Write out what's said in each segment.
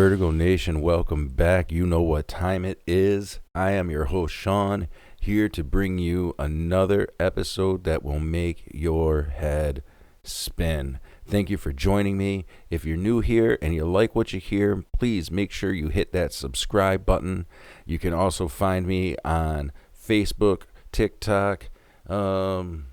Vertigo Nation, welcome back. You know what time it is. I am your host, Sean, here to bring you another episode that will make your head spin. Thank you for joining me. If you're new here and you like what you hear, please make sure you hit that subscribe button. You can also find me on Facebook, TikTok, I'm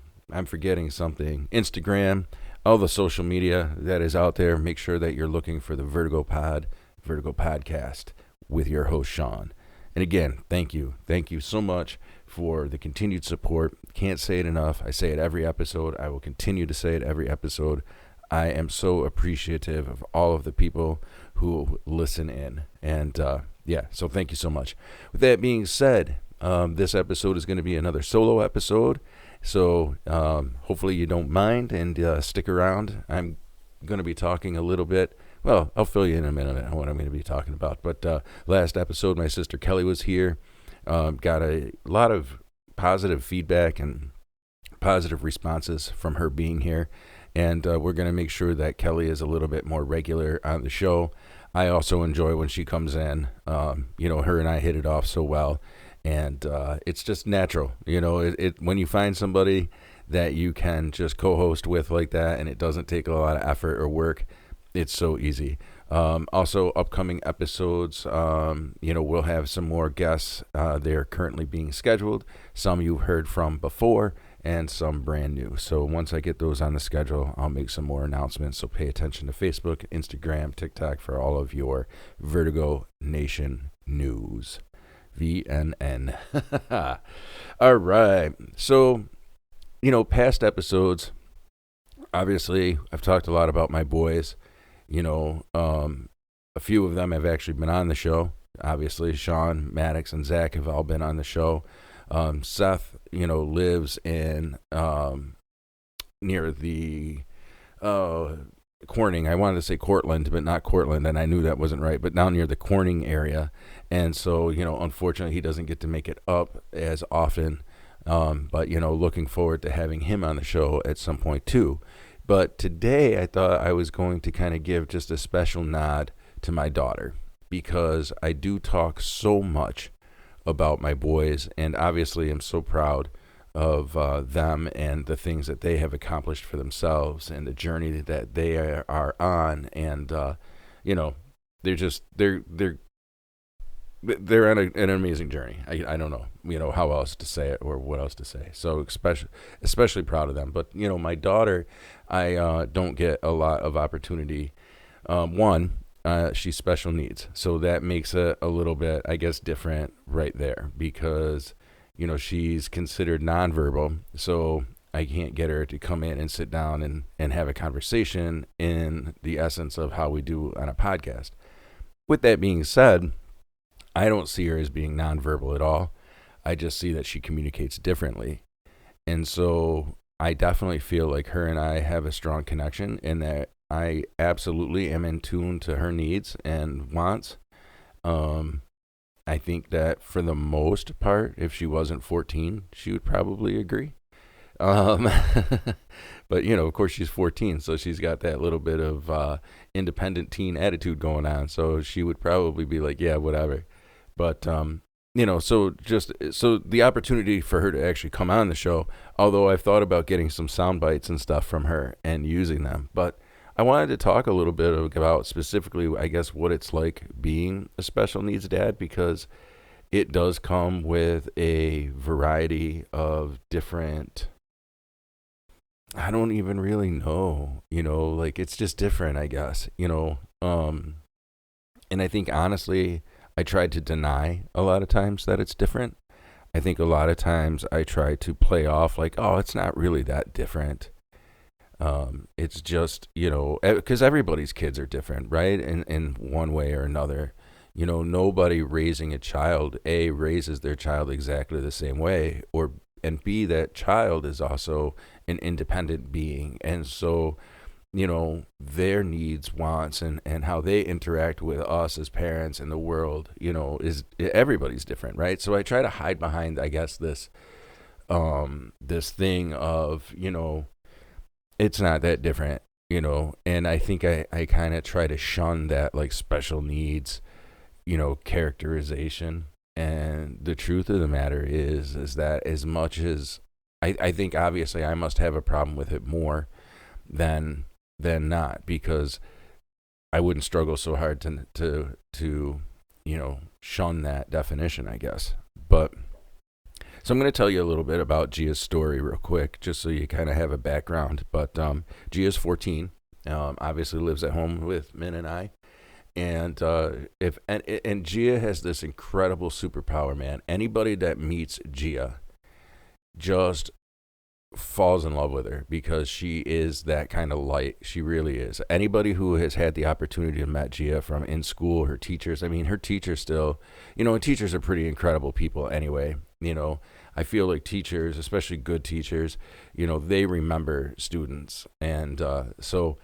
forgetting something, Instagram, all the social media that is out there. Make sure that you're looking for the Vertigo Podcast with your host, Sean. And again, thank you. Thank you so much for the continued support. Can't say it enough. I say it every episode. I will continue to say it every episode. I am so appreciative of all of the people who listen in. And so thank you so much. With that being said, this episode is going to be another solo episode. So hopefully you don't mind and stick around. I'm going to be talking a little bit. Well, I'll fill you in a minute on what I'm going to be talking about. But last episode, my sister Kelly was here. Got a lot of positive feedback and positive responses from her being here. And we're going to make sure that Kelly is a little bit more regular on the show. I also enjoy when she comes in. Her and I hit it off so well. And it's just natural, when you find somebody that you can just co-host with like that, and it doesn't take a lot of effort or work, it's so easy. Also, upcoming episodes, we'll have some more guests. They're currently being scheduled. Some you've heard from before and some brand new. So once I get those on the schedule, I'll make some more announcements. So pay attention to Facebook, Instagram, TikTok for all of your Vertigo Nation news. VNN. All right. So, past episodes, obviously, I've talked a lot about my boys. A few of them have actually been on the show. Obviously, Sean, Maddox, and Zach have all been on the show. Seth, lives in near the Corning. I wanted to say Cortland, but not Cortland, and I knew that wasn't right, but down near the Corning area. And so, unfortunately, he doesn't get to make it up as often. But, looking forward to having him on the show at some point, too. But today, I thought I was going to kind of give just a special nod to my daughter, because I do talk so much about my boys, and obviously I'm so proud of them and the things that they have accomplished for themselves and the journey that they are on. And, they're on an amazing journey. I don't know, how else to say it or what else to say. So especially proud of them. But, my daughter, I don't get a lot of opportunity. She's special needs. So that makes it a little bit, I guess, different right there, because, she's considered nonverbal. So I can't get her to come in and sit down and have a conversation in the essence of how we do on a podcast. With that being said, I don't see her as being nonverbal at all. I just see that she communicates differently. And so I definitely feel like her and I have a strong connection, and that I absolutely am in tune to her needs and wants. I think that for the most part, if she wasn't 14, she would probably agree. But, of course, she's 14, so she's got that little bit of independent teen attitude going on. So she would probably be like, yeah, whatever. But, so the opportunity for her to actually come on the show, although I've thought about getting some sound bites and stuff from her and using them, but I wanted to talk a little bit about specifically, I guess, what it's like being a special needs dad, because it does come with a variety of different, I don't even really know, it's just different, I guess, and I think honestly, I tried to deny a lot of times that it's different. I think a lot of times I try to play off like, oh, it's not really that different. It's just, because everybody's kids are different, right? In one way or another. Nobody raising a child, A, raises their child exactly the same way, and B, that child is also an independent being. And so, their needs, wants, and how they interact with us as parents and the world, is everybody's different, right? So I try to hide behind, I guess, this thing of, it's not that different. And I think I kind of try to shun that like special needs, characterization. And the truth of the matter is that as much as I think obviously I must have a problem with it more than not, because I wouldn't struggle so hard to shun that definition, I guess. But so I'm going to tell you a little bit about Gia's story real quick, just so you kind of have a background. But Gia's 14, obviously lives at home with Min and I. And and Gia has this incredible superpower, man. Anybody that meets Gia just falls in love with her because she is that kind of light. She really is. Anybody who has had the opportunity to meet Gia from in school, her teachers, I mean, her teachers still, and teachers are pretty incredible people anyway. I feel like teachers, especially good teachers, they remember students. And so,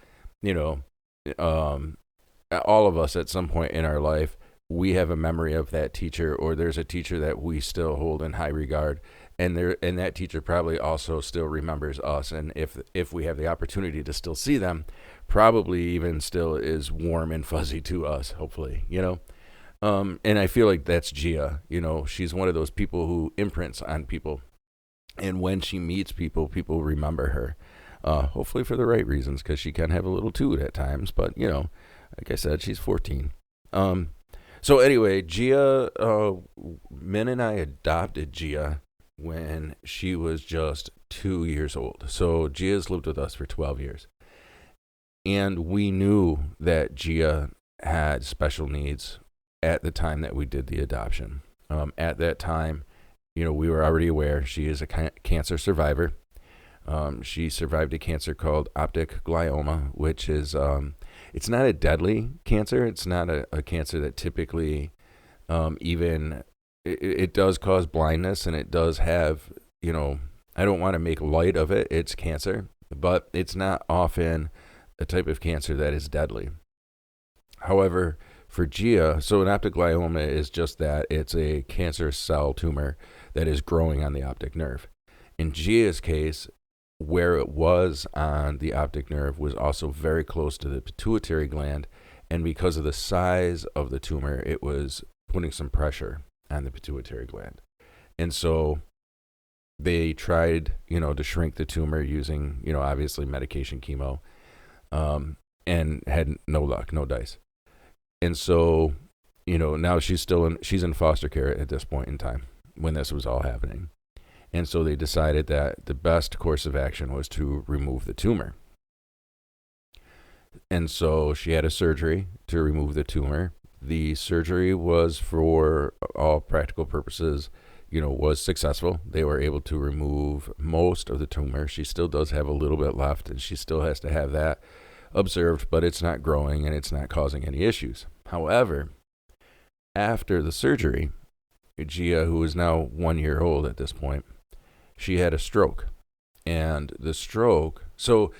all of us at some point in our life, we have a memory of that teacher, or there's a teacher that we still hold in high regard, and that teacher probably also still remembers us, and if we have the opportunity to still see them, probably even still is warm and fuzzy to us, hopefully. And I feel like that's Gia. She's one of those people who imprints on people, and when she meets people, people remember her, hopefully for the right reasons, because she can have a little toot at times, but like I said, she's 14. So anyway, Gia, Min and I adopted Gia when she was just 2 years old. So Gia's lived with us for 12 years. And we knew that Gia had special needs at the time that we did the adoption. At that time, we were already aware she is a cancer survivor. She survived a cancer called optic glioma, which is, it's not a deadly cancer. It's not a cancer that typically it does cause blindness, and it does have, I don't want to make light of it. It's cancer, but it's not often a type of cancer that is deadly. However, for Gia, so an optic glioma is just that. It's a cancer cell tumor that is growing on the optic nerve. In Gia's case, where it was on the optic nerve was also very close to the pituitary gland, and because of the size of the tumor, it was putting some pressure on the pituitary gland. And so they tried, to shrink the tumor using, obviously medication, chemo, and had no luck, no dice. And so, now she's in foster care at this point in time when this was all happening. And so they decided that the best course of action was to remove the tumor. And so she had a surgery to remove the tumor. The surgery was, for all practical purposes, was successful. They were able to remove most of the tumor. She still does have a little bit left, and she still has to have that observed, but it's not growing and it's not causing any issues. However, after the surgery, Gia, who is now 1 year old at this point, she had a stroke. And the stroke, so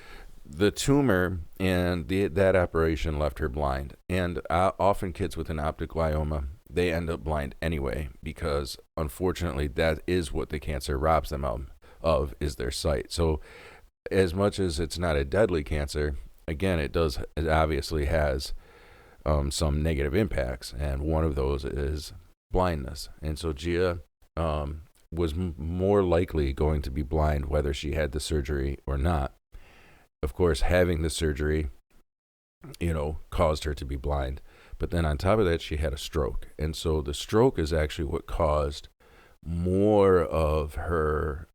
the tumor and that operation left her blind. And often kids with an optic glioma, they end up blind anyway, because unfortunately that is what the cancer robs them of is their sight. So as much as it's not a deadly cancer, again, it obviously has some negative impacts, and one of those is blindness. And so Gia was more likely going to be blind whether she had the surgery or not. Of course, having the surgery, caused her to be blind. But then on top of that, she had a stroke. And so the stroke is actually what caused more of her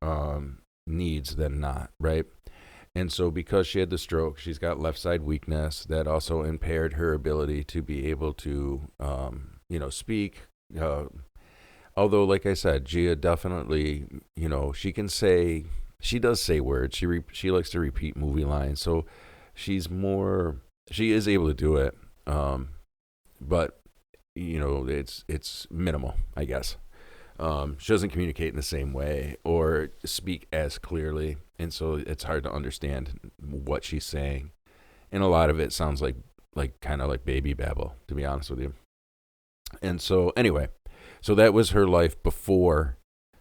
needs than not, right? And so because she had the stroke, she's got left side weakness that also impaired her ability to be able to, speak. Although, like I said, Gia definitely, she does say words. She likes to repeat movie lines. So she is able to do it. But, it's minimal, I guess. She doesn't communicate in the same way or speak as clearly. And so it's hard to understand what she's saying. And a lot of it sounds like kind of like baby babble, to be honest with you. And so anyway, so that was her life before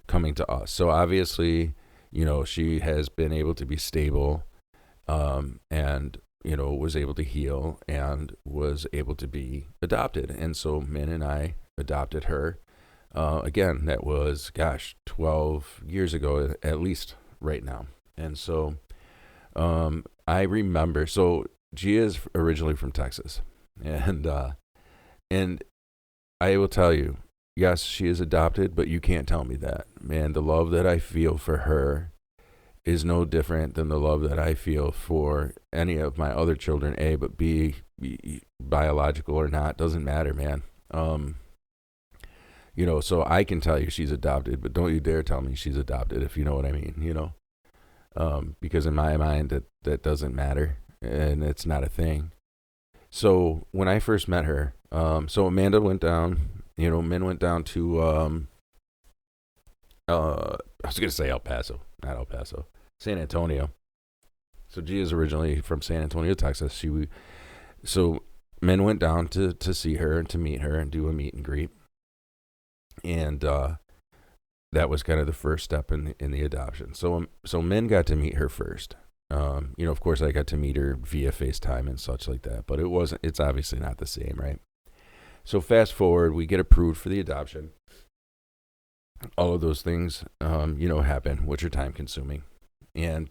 coming to us. So obviously, she has been able to be stable. And was able to heal and was able to be adopted. And so Min and I adopted her. Again, that was, 12 years ago at least right now. And so I remember, so Gia is originally from Texas. And I will tell you, yes, she is adopted, but you can't tell me that. Man, the love that I feel for her is no different than the love that I feel for any of my other children, A, but B, biological or not, doesn't matter, man. So I can tell you she's adopted, but don't you dare tell me she's adopted, if you know what I mean, because in my mind, that doesn't matter, and it's not a thing. So when I first met her, so Amanda went down, Min went down to, I was going to say El Paso, not El Paso, San Antonio. So Gia is originally from San Antonio, Texas. So Min went down to see her and to meet her and do a meet and greet. And that was kind of the first step in the adoption. So Min got to meet her first. Of course, I got to meet her via FaceTime and such like that, but it's obviously not the same, right? So fast forward, we get approved for the adoption. All of those things, happen, which are time consuming. And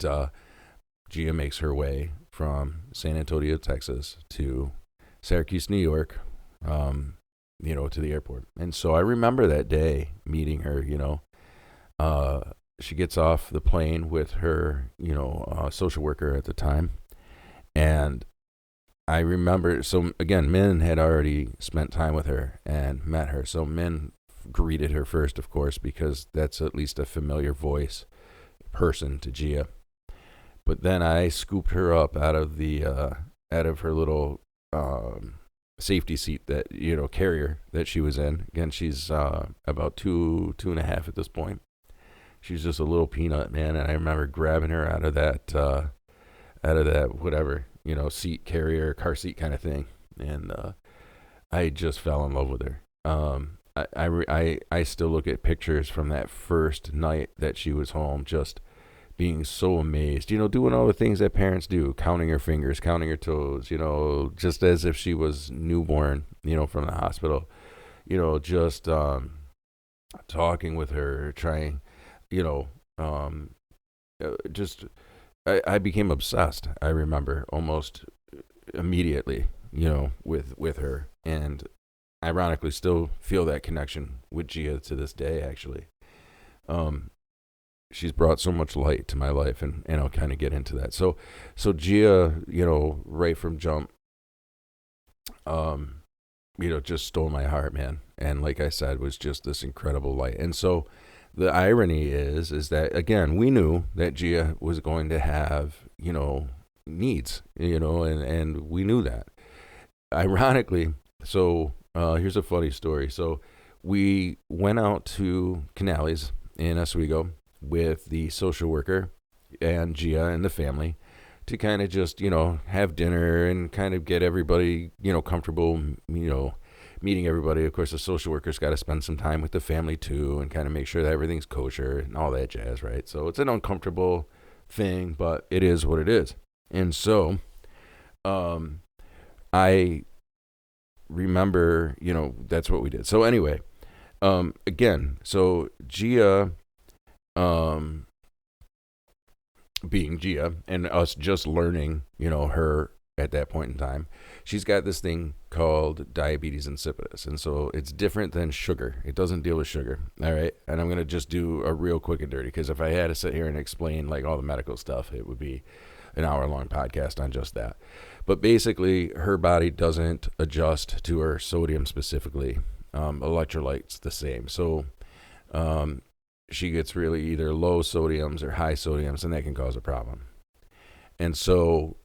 Gia makes her way from San Antonio, Texas to Syracuse, New York, to the airport. And so I remember that day meeting her, she gets off the plane with her, social worker at the time. And I remember, so again, Min had already spent time with her and met her. So Min greeted her first, of course, because that's at least a familiar voice person to Gia. But then I scooped her up out of her little safety seat, that carrier that she was in. Again, she's about two and a half at this point. She's just a little peanut, man. And I remember grabbing her out of that whatever, seat, carrier, car seat kind of thing, and I just fell in love with her. I still look at pictures from that first night that she was home, just being so amazed, doing all the things that parents do, counting her fingers, counting her toes, just as if she was newborn, from the hospital, just talking with her, trying, just I became obsessed. I remember almost immediately, with her, and ironically still feel that connection with Gia to this day, actually. She's brought so much light to my life, and I'll kind of get into that. So Gia, right from jump, just stole my heart, man. And like I said, was just this incredible light. And so the irony is that, again, we knew that Gia was going to have, needs, and we knew that. Ironically, so here's a funny story. So we went out to Canales in Oswego with the social worker and Gia and the family to kind of just, have dinner and kind of get everybody, comfortable, meeting everybody. Of course, the social worker's got to spend some time with the family too and kind of make sure that everything's kosher and all that jazz, right? So it's an uncomfortable thing, but it is what it is. And so I remember, that's what we did. So anyway, again, so Gia, being Gia, and us just learning, her at that point in time, she's got this thing called diabetes insipidus. And so it's different than sugar. It doesn't deal with sugar. All right. And I'm going to just do a real quick and dirty, because if I had to sit here and explain like all the medical stuff, it would be an hour-long podcast on just that. But basically, her body doesn't adjust to her sodium specifically. Electrolytes the same. So she gets really either low sodiums or high sodiums, and that can cause a problem. And so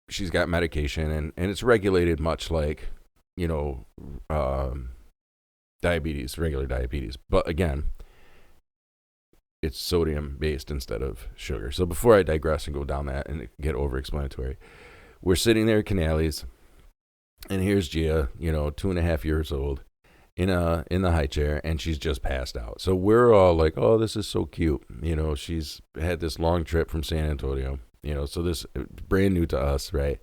she's got medication, and it's regulated much like, diabetes, regular diabetes. But again, it's sodium based instead of sugar. So before I digress and go down that and get over explanatory, we're sitting there at Canales, and here's Gia, 2.5 years old, in the high chair, and she's just passed out. So we're all like, oh, this is so cute. She's had this long trip from San Antonio, So this brand new to us, right?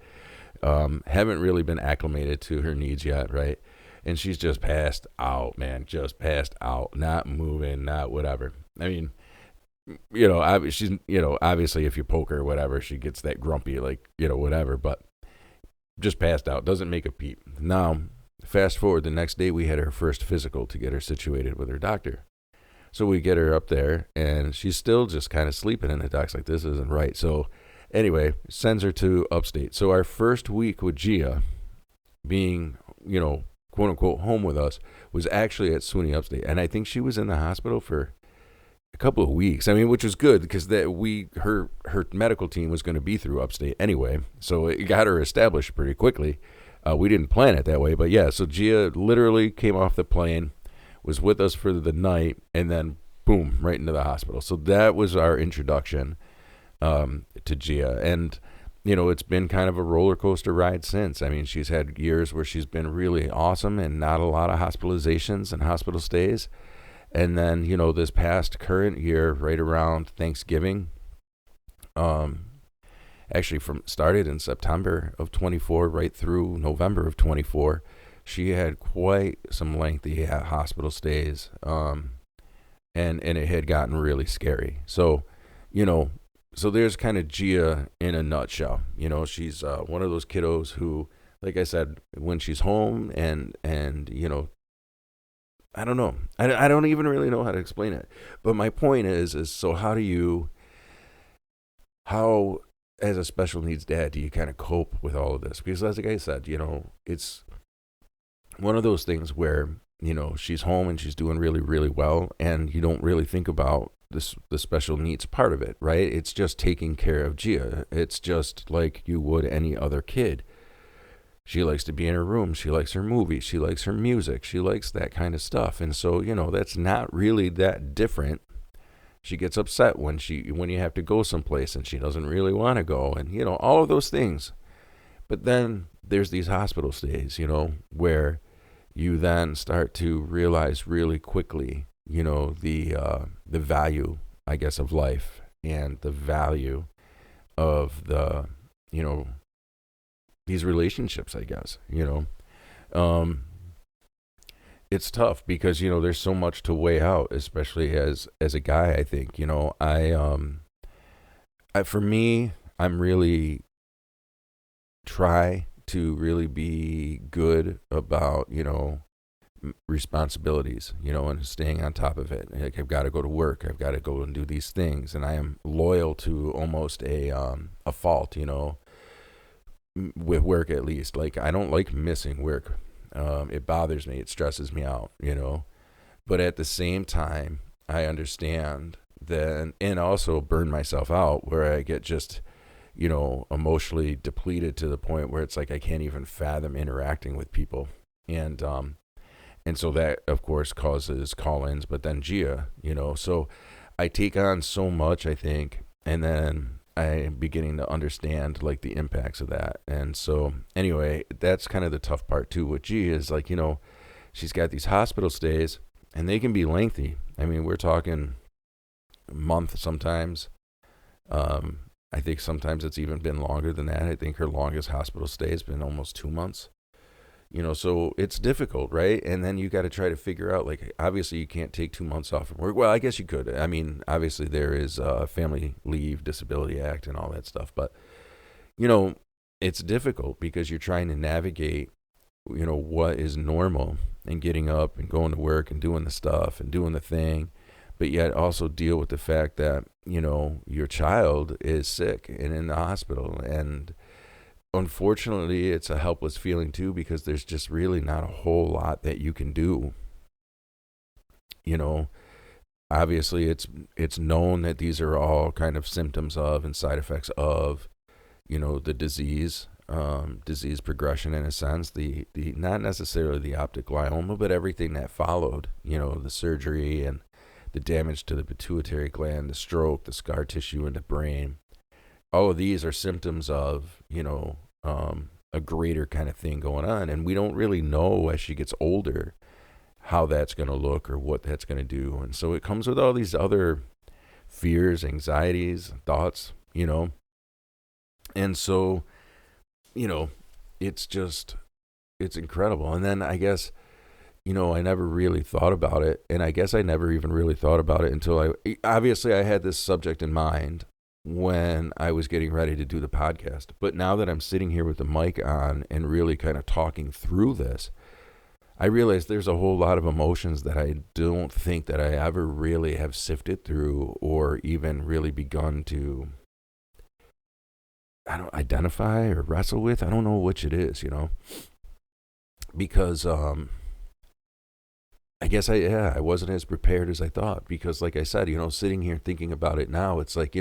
Haven't really been acclimated to her needs yet, right? And she's just passed out, man, just passed out, not moving, not whatever. I mean, she's, obviously if you poke her or whatever, she gets that grumpy, like, whatever, but just passed out, doesn't make a peep. Now, fast forward, the next day we had her first physical to get her situated with her doctor. So we get her up there, and she's still just kind of sleeping, and the doc's like, this isn't right. So anyway, sends her to upstate. So our first week with Gia being, quote unquote, home with us was actually at SUNY Upstate. And I think she was in the hospital for a couple of weeks. I mean, which was good because her medical team was going to be through Upstate anyway. So it got her established pretty quickly. We didn't plan it that way, but yeah, so Gia literally came off the plane, was with us for the night, and then boom, right into the hospital. So that was our introduction to Gia. And, it's been kind of a roller coaster ride since. I mean, she's had years where she's been really awesome and not a lot of hospitalizations and hospital stays. And then, this past current year, right around Thanksgiving, actually started in September of 24 right through November of 24, she had quite some lengthy hospital stays, and it had gotten really scary. So, so there's kind of Gia in a nutshell. She's one of those kiddos who, like I said, when she's home and I don't know. I don't even really know how to explain it. But my point is so how as a special needs dad do you kind of cope with all of this? Because as like I said, it's one of those things where, she's home and she's doing really, really well, and you don't really think about the special needs part of it, right? It's just taking care of Gia. It's just like you would any other kid. She likes to be in her room. She likes her movies. She likes her music. She likes that kind of stuff. And so, that's not really that different. She gets upset when you have to go someplace and she doesn't really want to go, and, all of those things. But then there's these hospital stays, where you then start to realize really quickly, the value, I guess, of life, and the value of the, these relationships, I guess, it's tough because, there's so much to weigh out, especially as a guy. I think, for me, I'm really try to really be good about, responsibilities, and staying on top of it. Like, I've got to go to work. I've got to go and do these things. And I am loyal to almost a fault, with work, at least. Like, I don't like missing work. It bothers me. It stresses me out, but at the same time, I understand that, and also burn myself out where I get just, emotionally depleted to the point where it's like I can't even fathom interacting with people. And so that, of course, causes call-ins, but then Gia, so I take on so much, I think, and then I'm beginning to understand, like, the impacts of that. And so, anyway, that's kind of the tough part, too, with Gia is, like, she's got these hospital stays, and they can be lengthy. I mean, we're talking a month sometimes. I think sometimes it's even been longer than that. I think her longest hospital stay has been almost 2 months. So it's difficult, right? And then you got to try to figure out, like, obviously you can't take 2 months off from work. Well, I guess you could. I mean, obviously there is Family Leave Disability Act and all that stuff. But, it's difficult because you're trying to navigate, what is normal and getting up and going to work and doing the stuff and doing the thing, but yet also deal with the fact that, your child is sick and in the hospital. And unfortunately, it's a helpless feeling too, because there's just really not a whole lot that you can do. Obviously it's known that these are all kind of symptoms of and side effects of, the disease progression, in a sense, the not necessarily the optic glioma, but everything that followed, the surgery and the damage to the pituitary gland, the stroke, the scar tissue in the brain. All of these are symptoms of, a greater kind of thing going on. And we don't really know as she gets older how that's going to look or what that's going to do. And so it comes with all these other fears, anxieties, thoughts, And so, you know, it's just, it's incredible. And then I guess, I never really thought about it. And I guess I never even really thought about it until obviously, I had this subject in mind when I was getting ready to do the podcast. But now that I'm sitting here with the mic on and really kind of talking through this, I realize there's a whole lot of emotions that I don't think that I ever really have sifted through or even really begun to, I don't identify or wrestle with. I don't know which it is, because I guess I wasn't as prepared as I thought, because like I said, sitting here thinking about it now, it's like,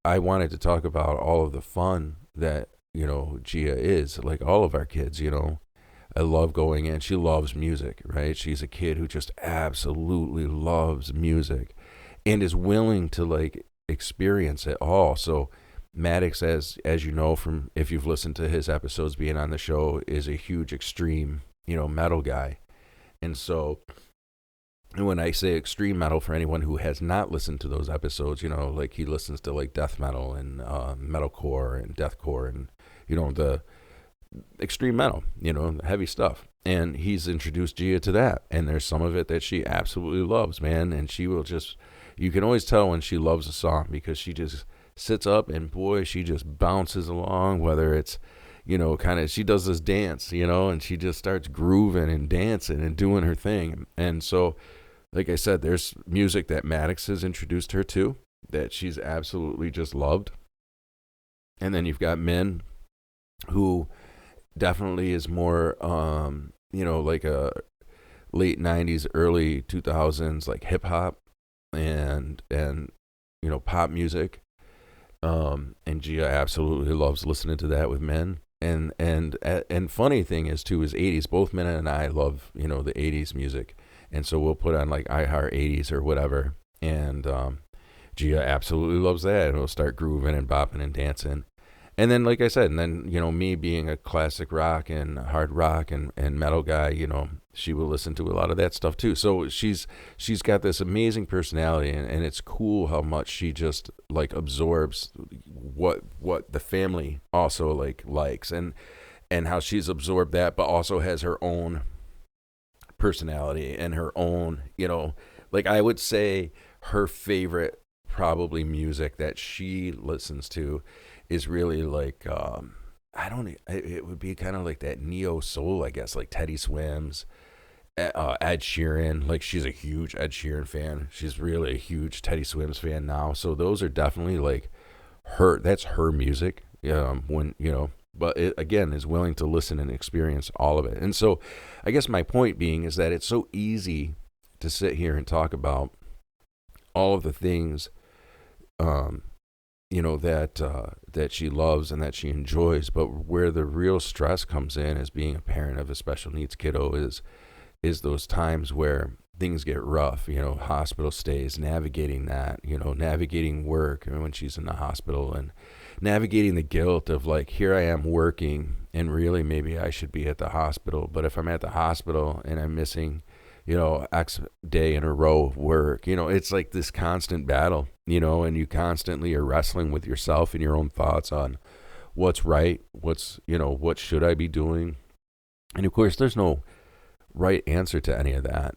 I wanted to talk about all of the fun that, Gia is, like all of our kids, I love going in. She loves music, right? She's a kid who just absolutely loves music and is willing to like experience it all. So Maddox, as you know from if you've listened to his episodes being on the show, is a huge extreme, metal guy. And so when I say extreme metal, for anyone who has not listened to those episodes, like he listens to like death metal and metalcore and deathcore and, the extreme metal, heavy stuff. And he's introduced Gia to that. And there's some of it that she absolutely loves, man. And she will just, you can always tell when she loves a song because she just sits up and boy, she just bounces along, whether it's, kind of, she does this dance, and she just starts grooving and dancing and doing her thing. And so, like I said, there's music that Maddox has introduced her to that she's absolutely just loved. And then you've got Min, who definitely is more, like a late 90s, early 2000s, like hip hop and, pop music. And Gia absolutely loves listening to that with Min. And funny thing is too is 80s. Both Min and I love, the 80s music. And so we'll put on like iHeart 80s or whatever. And Gia absolutely loves that. And we'll start grooving and bopping and dancing. And then, like I said, and then, me being a classic rock and hard rock and metal guy, she will listen to a lot of that stuff too. So she's got this amazing personality, and it's cool how much she just like absorbs what the family also likes and how she's absorbed that, but also has her own personality and her own, like I would say her favorite probably music that she listens to is really like it would be kind of like that neo soul, I guess, like Teddy Swims, Ed Sheeran. Like she's a huge Ed Sheeran fan. She's really a huge Teddy Swims fan now. So those are definitely like that's her music. When but it again is willing to listen and experience all of it. And so I guess my point being is that it's so easy to sit here and talk about all of the things that she loves and that she enjoys, but where the real stress comes in as being a parent of a special needs kiddo is those times where things get rough, hospital stays, navigating that, navigating work when she's in the hospital, and navigating the guilt of like, here I am working and really maybe I should be at the hospital, but if I'm at the hospital and I'm missing X day in a row of work, it's like this constant battle, and you constantly are wrestling with yourself and your own thoughts on what's right, what should I be doing? And of course, there's no right answer to any of that,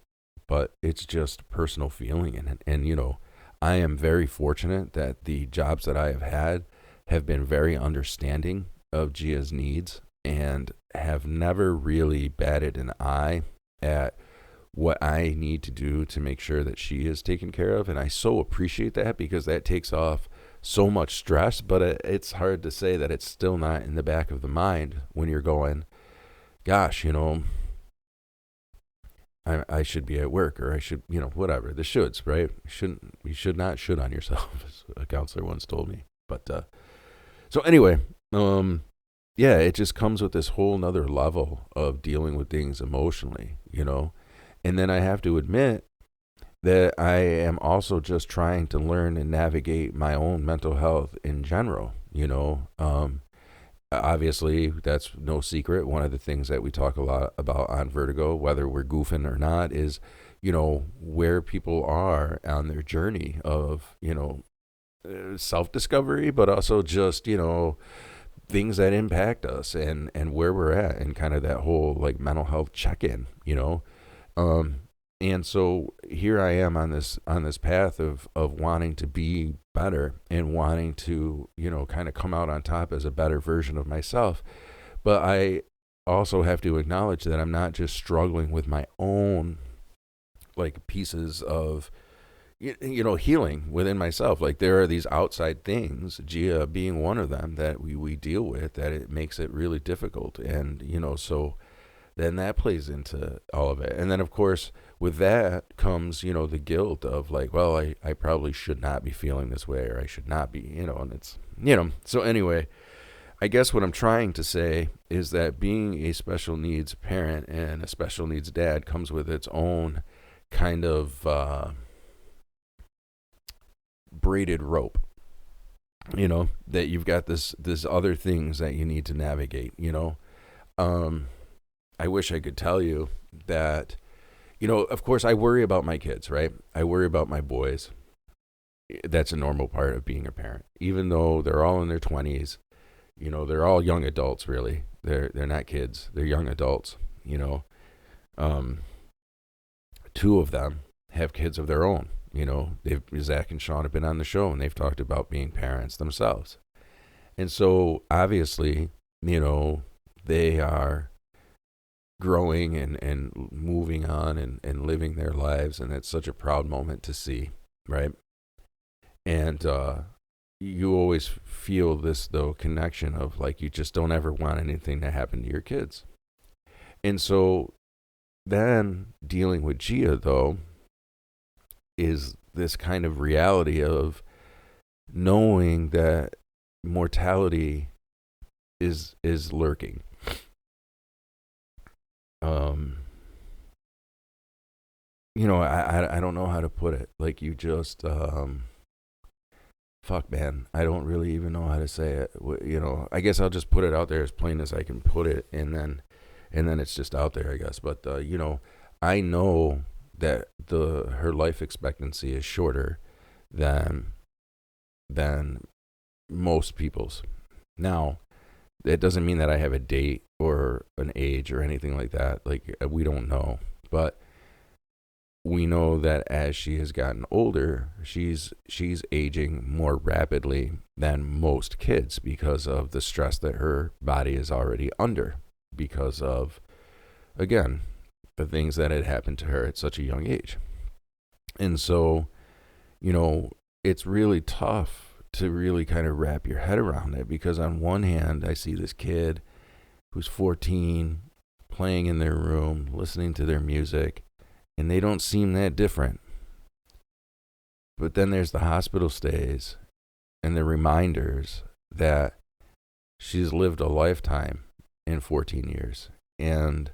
but it's just personal feeling. And I am very fortunate that the jobs that I have had have been very understanding of Gia's needs and have never really batted an eye at what I need to do to make sure that she is taken care of. And I so appreciate that because that takes off so much stress, but it's hard to say that it's still not in the back of the mind when you're going, gosh, I should be at work, or I should, whatever, the shoulds, right? You should not should on yourself, as a counselor once told me. But, so anyway, yeah, it just comes with this whole nother level of dealing with things emotionally, And then I have to admit that I am also just trying to learn and navigate my own mental health in general, Obviously, that's no secret. One of the things that we talk a lot about on Vertigo, whether we're goofing or not, is, where people are on their journey of, self-discovery, but also just, things that impact us and where we're at and kind of that whole like mental health check-in. Um, and so here I am on this path of wanting to be better and wanting to, kind of come out on top as a better version of myself. But I also have to acknowledge that I'm not just struggling with my own like pieces of healing within myself. Like there are these outside things, Gia being one of them, that we deal with, that it makes it really difficult. And, so then that plays into all of it. And then, of course, with that comes, the guilt of like, well, I probably should not be feeling this way, or I should not be, and it's, so anyway, I guess what I'm trying to say is that being a special needs parent and a special needs dad comes with its own kind of braided rope, that you've got this other things that you need to navigate. I wish I could tell you that, of course I worry about my kids, right? I worry about my boys. That's a normal part of being a parent, even though they're all in their 20s. They're all young adults, really. They're not kids, they're young adults. um Two of them have kids of their own. Zach and Sean have been on the show and they've talked about being parents themselves. And so obviously, they are growing and moving on and living their lives. And it's such a proud moment to see, right? And you always feel this, though, connection of like, you just don't ever want anything to happen to your kids. And so then dealing with Gia, though, is this kind of reality of knowing that mortality is lurking. I don't know how to put it. Like, you just fuck, man, I don't really even know how to say it. I guess I'll just put it out there as plain as I can put it, and then it's just out there, I guess. But I know that her life expectancy is shorter than most people's. Now, it doesn't mean that I have a date or an age or anything like that. Like, we don't know, but we know that as she has gotten older, she's aging more rapidly than most kids because of the stress that her body is already under, because of, again, the things that had happened to her at such a young age. And so, it's really tough to really kind of wrap your head around it, because on one hand, I see this kid who's 14 playing in their room, listening to their music, and they don't seem that different. But then there's the hospital stays and the reminders that she's lived a lifetime in 14 years. And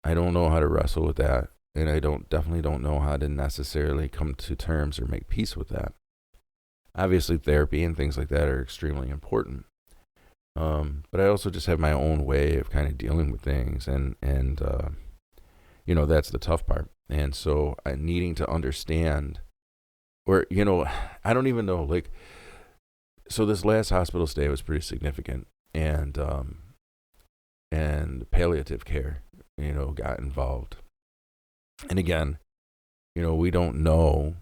I don't know how to wrestle with that. And I definitely don't know how to necessarily come to terms or make peace with that. Obviously, therapy and things like that are extremely important. But I also just have my own way of kind of dealing with things. And that's the tough part. And so needing to understand, or, I don't even know, like, so this last hospital stay was pretty significant. And palliative care, got involved. And again, we don't know.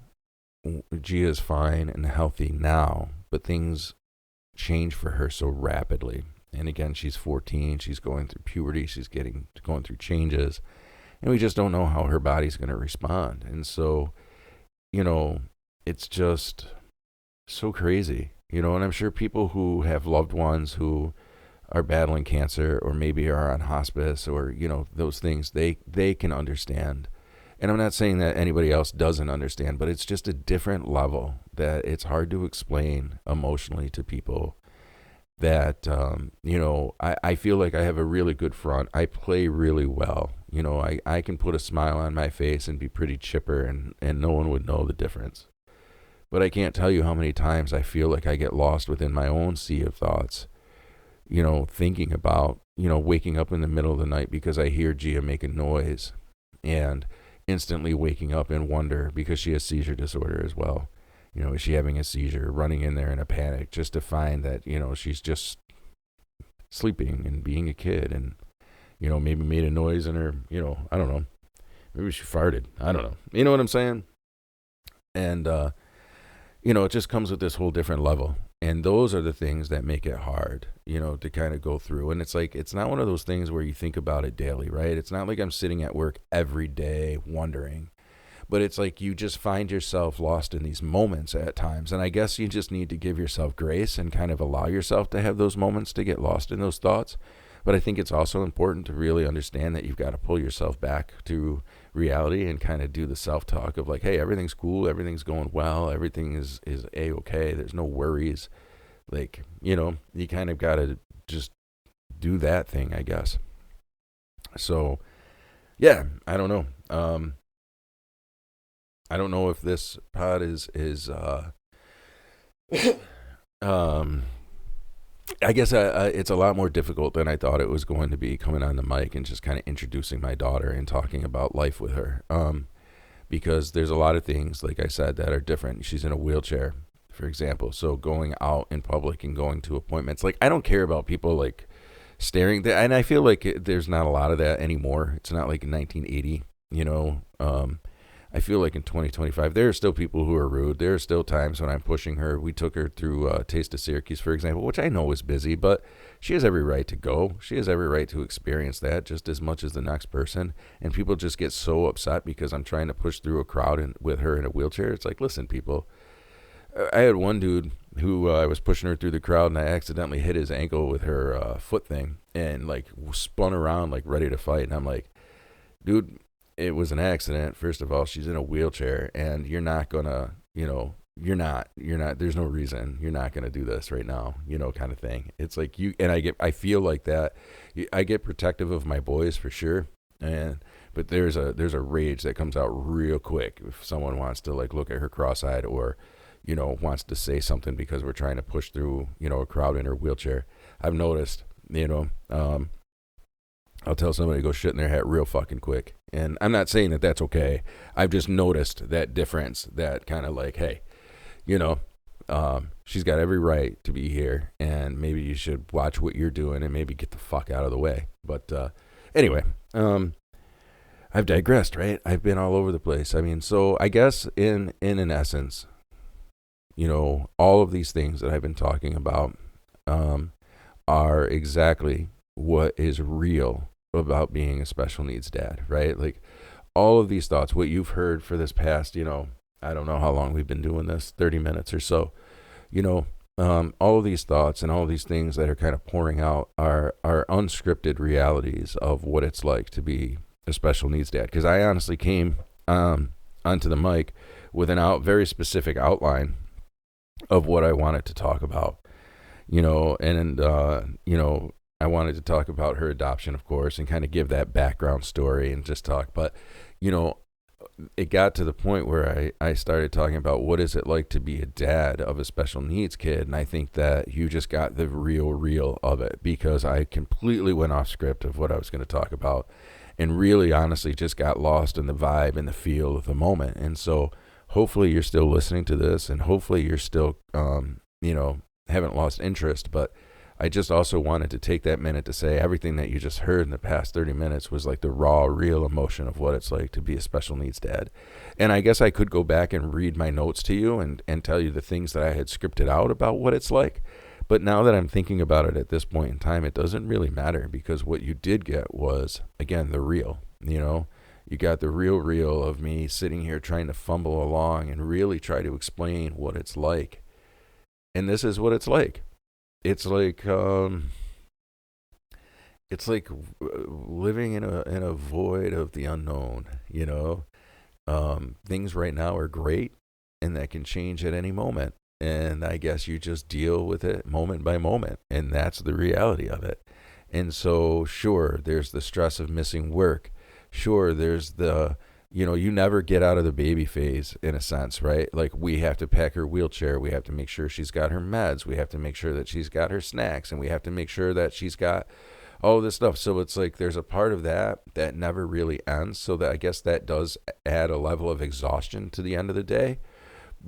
Gia's fine and healthy now, but things change for her so rapidly. And again, she's 14, she's going through puberty, she's going through changes, and we just don't know how her body's going to respond. And so, it's just so crazy, and I'm sure people who have loved ones who are battling cancer or maybe are on hospice or, those things, they can understand. And I'm not saying that anybody else doesn't understand, but it's just a different level that it's hard to explain emotionally to people. That, I feel like I have a really good front. I play really well. I can put a smile on my face and be pretty chipper, and no one would know the difference. But I can't tell you how many times I feel like I get lost within my own sea of thoughts, thinking about, waking up in the middle of the night because I hear Gia make a noise, and instantly waking up in wonder because she has seizure disorder as well. Is she having a seizure, running in there in a panic just to find that, she's just sleeping and being a kid and, maybe made a noise in her, I don't know. Maybe she farted. I don't know. You know what I'm saying? And, it just comes with this whole different level. And those are the things that make it hard, to kind of go through. And it's like, it's not one of those things where you think about it daily, right? It's not like I'm sitting at work every day wondering. But it's like you just find yourself lost in these moments at times. And I guess you just need to give yourself grace and kind of allow yourself to have those moments to get lost in those thoughts. But I think it's also important to really understand that you've got to pull yourself back to reality and kind of do the self-talk of like, hey, everything's cool, everything's going well, everything is A-okay, there's no worries. Like, you kind of got to just do that thing, I guess. So, yeah, I don't know. I don't know if this pod is I guess it's a lot more difficult than I thought it was going to be, coming on the mic and just kind of introducing my daughter and talking about life with her. Because there's a lot of things, like I said, that are different. She's in a wheelchair, for example. So going out in public and going to appointments, like I don't care about people like staring there. And I feel like there's not a lot of that anymore. It's not like in 1980, I feel like in 2025, there are still people who are rude. There are still times when I'm pushing her. We took her through Taste of Syracuse, for example, which I know is busy, but she has every right to go. She has every right to experience that just as much as the next person. And people just get so upset because I'm trying to push through a crowd with her in a wheelchair. It's like, listen, people. I had one dude who I was pushing her through the crowd, and I accidentally hit his ankle with her foot thing and like spun around like ready to fight. And I'm like, dude, it was an accident. First of all, she's in a wheelchair, and you're not gonna, you're not, there's no reason you're not gonna do this right now, kind of thing. It's like I feel like that. I get protective of my boys for sure, but there's a rage that comes out real quick if someone wants to like look at her cross-eyed or, wants to say something because we're trying to push through, a crowd in her wheelchair. I've noticed, I'll tell somebody to go shit in their hat real fucking quick. And I'm not saying that that's okay. I've just noticed that difference, that kind of like, hey, she's got every right to be here, and maybe you should watch what you're doing and maybe get the fuck out of the way. But anyway, I've digressed, right? I've been all over the place. I mean, so I guess in an essence, all of these things that I've been talking about are exactly what is real about being a special needs dad, right? Like all of these thoughts, what you've heard for this past, I don't know how long we've been doing this, 30 minutes or so, all of these thoughts and all of these things that are kind of pouring out are unscripted realities of what it's like to be a special needs dad. Because I honestly came onto the mic with an very specific outline of what I wanted to talk about, I wanted to talk about her adoption, of course, and kind of give that background story and just talk. But, it got to the point where I started talking about what is it like to be a dad of a special needs kid. And I think that you just got the real of it, because I completely went off script of what I was going to talk about and really honestly just got lost in the vibe and the feel of the moment. And so hopefully you're still listening to this, and hopefully you're still, haven't lost interest. But I just also wanted to take that minute to say everything that you just heard in the past 30 minutes was like the raw, real emotion of what it's like to be a special needs dad. And I guess I could go back and read my notes to you and tell you the things that I had scripted out about what it's like. But now that I'm thinking about it at this point in time, it doesn't really matter, because what you did get was, again, the real. You got the real of me sitting here trying to fumble along and really try to explain what it's like. And this is what it's like. It's like living in a void of the unknown. Things right now are great, and that can change at any moment. And I guess you just deal with it moment by moment, and that's the reality of it. And so, sure, there's the stress of missing work. Sure, there's the you never get out of the baby phase, in a sense, right? Like, we have to pack her wheelchair. We have to make sure she's got her meds. We have to make sure that she's got her snacks, and we have to make sure that she's got all this stuff. So it's like there's a part of that never really ends. So that I guess that does add a level of exhaustion to the end of the day.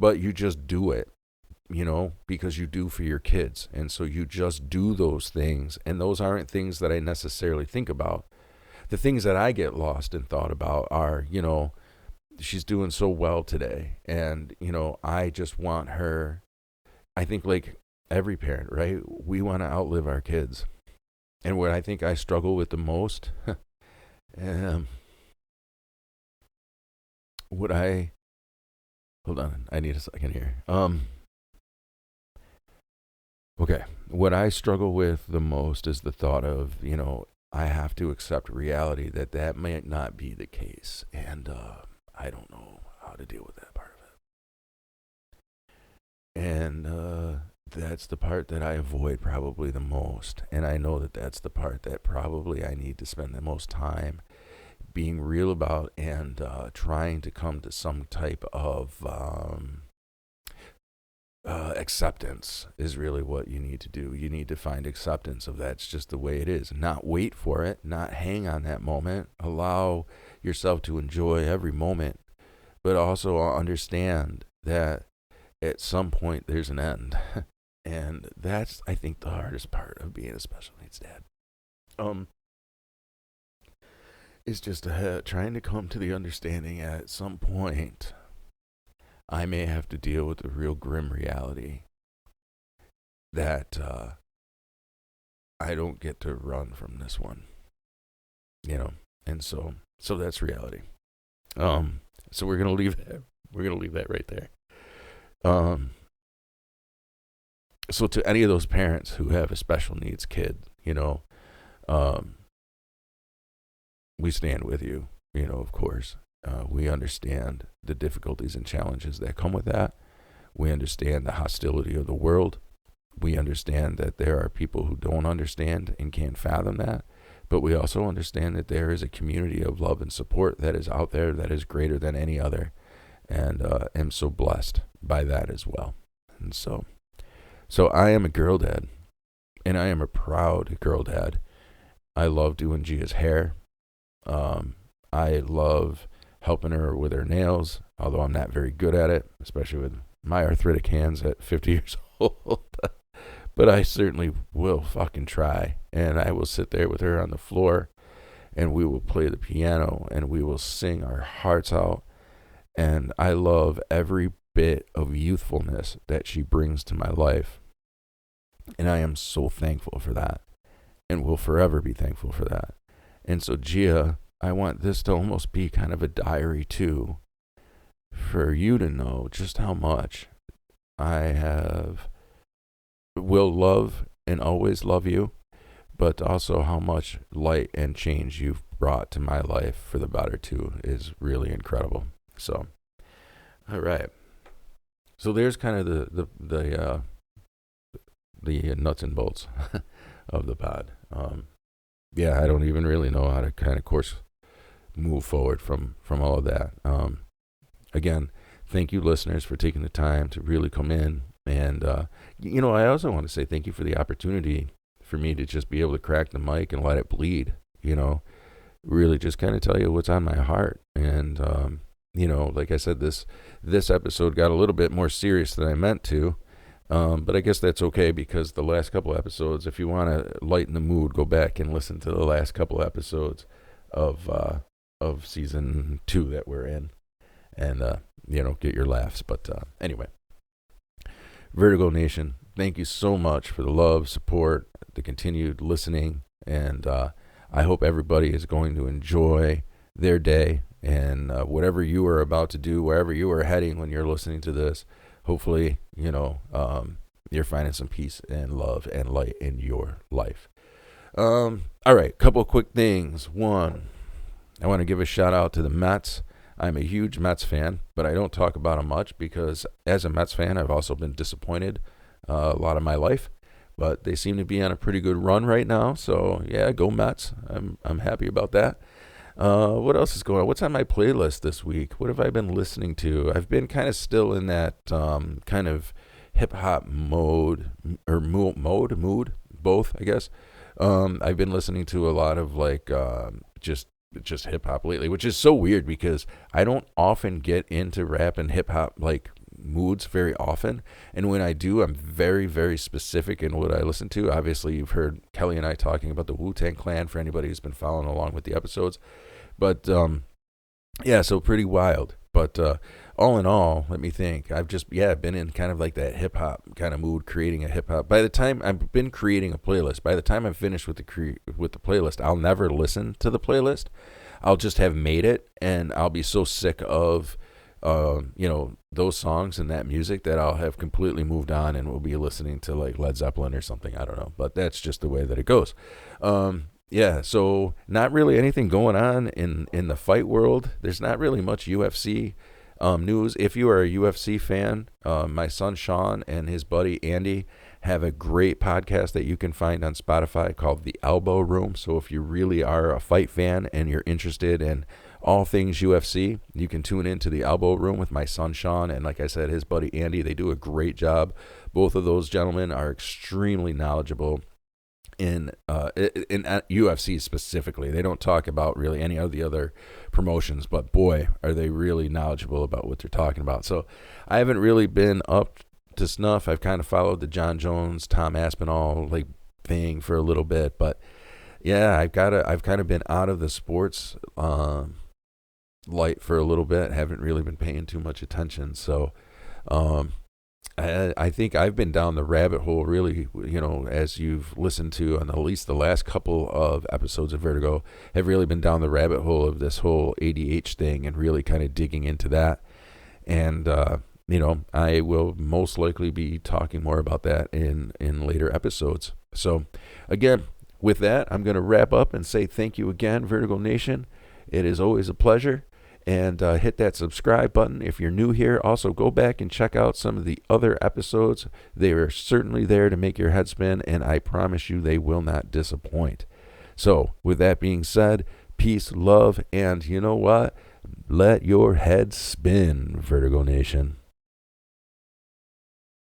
but you just do it, because you do for your kids. And so you just do those things. And those aren't things that I necessarily think about. The things that I get lost in thought about are, she's doing so well today. And, I just want her, I think like every parent, right? We want to outlive our kids. And what I think I struggle with the most, hold on, I need a second here. Okay, what I struggle with the most is the thought of, I have to accept reality that might not be the case. And I don't know how to deal with that part of it. And that's the part that I avoid probably the most. And I know that that's the part that probably I need to spend the most time being real about and trying to come to some type of acceptance is really what you need to do. You need to find acceptance of that's just the way it is. Not wait for it, not hang on that moment. Allow yourself to enjoy every moment, but also understand that at some point there's an end. And that's, I think, the hardest part of being a special needs dad. Is just trying to come to the understanding at some point I may have to deal with the real grim reality that I don't get to run from this one, and so that's reality. So we're gonna leave that. We're gonna leave that right there. So to any of those parents who have a special needs kid, we stand with you, of course. We understand the difficulties and challenges that come with that. We understand the hostility of the world. We understand that there are people who don't understand and can't fathom that. But we also understand that there is a community of love and support that is out there that is greater than any other. And am so blessed by that as well. And so I am a girl dad. And I am a proud girl dad. I love doing Gia's hair. I love helping her with her nails, although I'm not very good at it, especially with my arthritic hands at 50 years old. But I certainly will fucking try. And I will sit there with her on the floor, and we will play the piano, and we will sing our hearts out. And I love every bit of youthfulness that she brings to my life. And I am so thankful for that, and will forever be thankful for that. And so, Gia, I want this to almost be kind of a diary too, for you to know just how much I will love and always love you, but also how much light and change you've brought to my life for the better too is really incredible. So, all right. So there's kind of the nuts and bolts of the pod. I don't even really know how to kind of course move forward from all of that. Again, thank you, listeners, for taking the time to really come in. And, I also want to say thank you for the opportunity for me to just be able to crack the mic and let it bleed, really just kind of tell you what's on my heart. And, like I said, this episode got a little bit more serious than I meant to. But I guess that's okay, because the last couple episodes, if you want to lighten the mood, go back and listen to the last couple episodes of season 2 that we're in, and get your laughs. But anyway, Vertigo Nation, thank you so much for the love, support, the continued listening, and I hope everybody is going to enjoy their day, and whatever you are about to do, wherever you are heading when you're listening to this. Hopefully, you're finding some peace and love and light in your life. All right, couple of quick things. One, I want to give a shout out to the Mets. I'm a huge Mets fan, but I don't talk about them much because as a Mets fan, I've also been disappointed a lot of my life. But they seem to be on a pretty good run right now. So, yeah, go Mets. I'm happy about that. What else is going on? What's on my playlist this week? What have I been listening to? I've been kind of still in that kind of hip-hop mood, both, I guess. I've been listening to a lot of just hip-hop lately, which is so weird because I don't often get into rap and hip-hop like moods very often. And when I do, I'm very, very specific in what I listen to. Obviously, you've heard Kelly and I talking about the Wu-Tang Clan for anybody who's been following along with the episodes. But yeah, so pretty wild. But all in all, let me think. I've just, been in kind of like that hip hop kind of mood, creating a hip hop. By the time I've been creating a playlist, by the time I'm finished with the playlist, I'll never listen to the playlist. I'll just have made it, and I'll be so sick of, those songs and that music that I'll have completely moved on and will be listening to like Led Zeppelin or something. I don't know, but that's just the way that it goes. Yeah, so not really anything going on in the fight world. There's not really much UFC news. If you are a UFC fan, my son Sean and his buddy Andy have a great podcast that you can find on Spotify called The Elbow Room. So if you really are a fight fan and you're interested in all things UFC, you can tune into The Elbow Room with my son Sean and, like I said, his buddy Andy. They do a great job. Both of those gentlemen are extremely knowledgeable in UFC specifically. They don't talk about really any of the other promotions, but boy, are they really knowledgeable about what they're talking about. So I haven't really been up to snuff. I've kind of followed the John Jones, Tom Aspinall like thing for a little bit, but yeah, I've kind of been out of the sports light for a little bit. Haven't really been paying too much attention. So I think I've been down the rabbit hole, really, as you've listened to on at least the last couple of episodes of Vertigo, have really been down the rabbit hole of this whole ADH thing and really kind of digging into that. And, I will most likely be talking more about that in later episodes. So, again, with that, I'm going to wrap up and say thank you again, Vertigo Nation. It is always a pleasure. And hit that subscribe button if you're new here. Also, go back and check out some of the other episodes. They are certainly there to make your head spin, and I promise you they will not disappoint. So, with that being said, peace, love, and you know what? Let your head spin, Vertigo Nation.